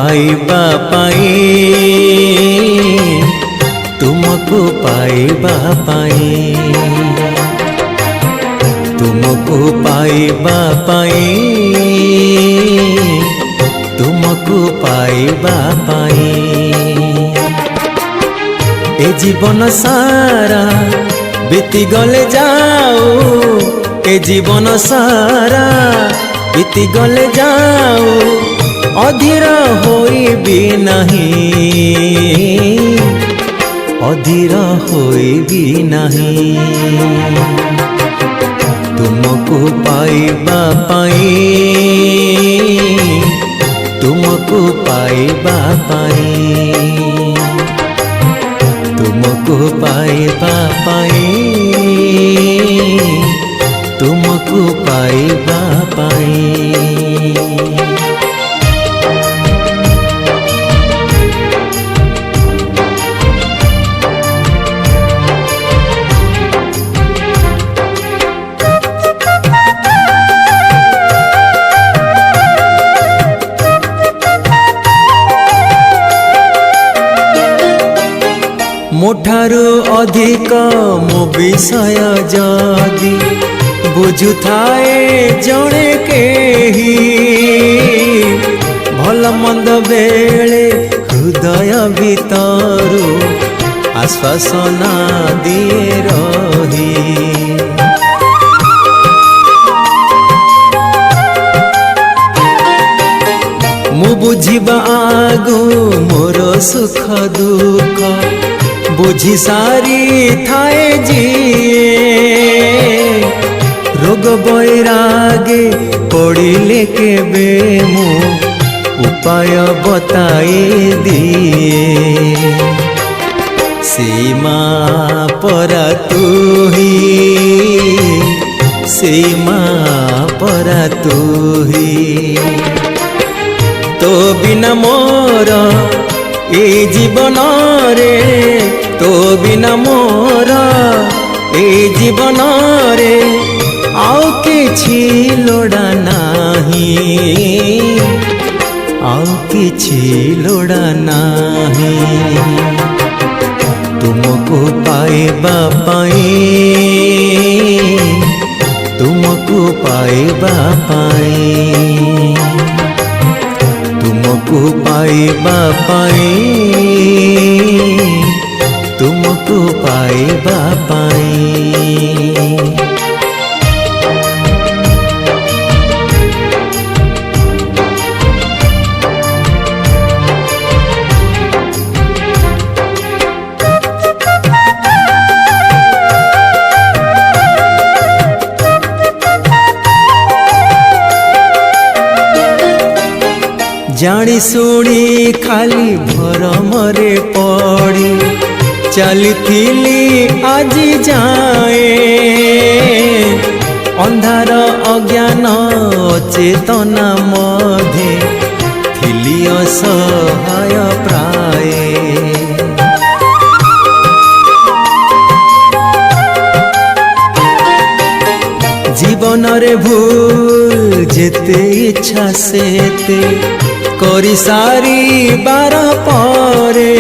पाइबा पाई, तुमको पाइबा पाई, तुमको पाइबा पाई, तुमको पाइबा पाई। ए जीवन सारा बीती गले जाओ, ए जीवन सारा बीती गले जाओ, अधीर होइबी नहीं, अधीर होइबी नहीं। तुमको पाइबा पाई, तुमको पाइबा पाई, तुमको पाइबा पाई, तुमको पाइबा पाई। मोठारू अधिक मो विषय जदि बुझुथाए जड़े केही, भल मंद बेले हृदय भितरु आश्वासना दिए रही। मु बुझिबा आगु मोर सुख दुख, बुझी सारी थाए जिए, रोग बैरागे पड़िले केबे मु उपाय बताई दिए। सीमा परा तुही, सीमा परा तुही, तो बिना मोर ए जीवन रे, तो बिना मोर ए जीवन रे आउ किछि लोड़ा नाही, आउ किछि लोड़ा नाही। तुमको पाइबा पाई, तुमको पाइबा पाई, तुमको पाइबा पाई, तुमको पाइबा पाई। जानी सुनी खाली भरमरे पड़ी चली आज जाए, अंधार अज्ञान चेतना मधे थिली असहाय प्राय। जीवन रे भूल जेते इच्छा सेते करी सारी बार परे,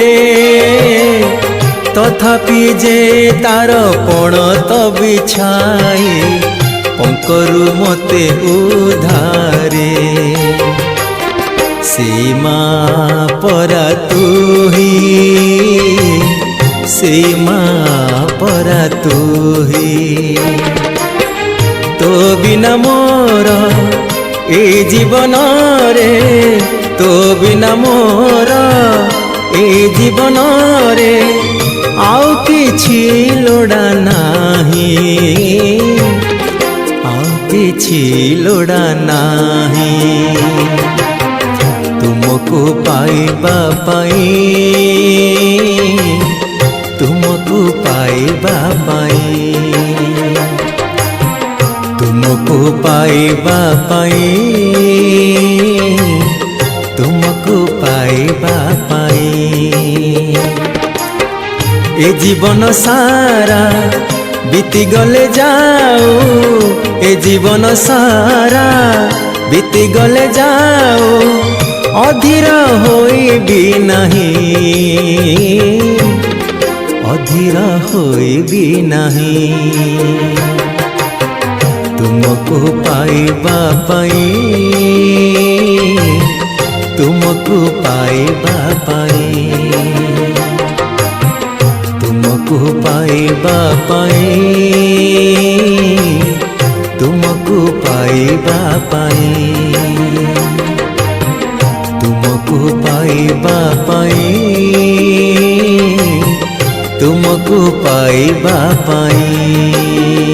तथापि जे तार पणत बिछाई पंकरु मते उधारे। सीमा परा तुही, सीमा परा तुही, तो बिना मोर ए जीवन रे, तो बिना मोर ए जीवन रे आउ किछि लोड़ा नाही, आउ किछि लोड़ा नाही। तुमको पाइबा पाई, तुमको पाइबा पाई, तुमको पाइबा पाई, तुमको पाइबा पाई। ए जीवन सारा बीती गले जाओ, ए जीवन सारा बीती गले जाओ, अधीर होइबी नहीं, अधीर होइबी नहीं, तुमको पाइबा पाई, तुमको पाइबा पाई, तुमको पाइबा पाई, तुमको पाइबा पाई, तुमको पाइबा पाई, तुमको पाइबा पाई।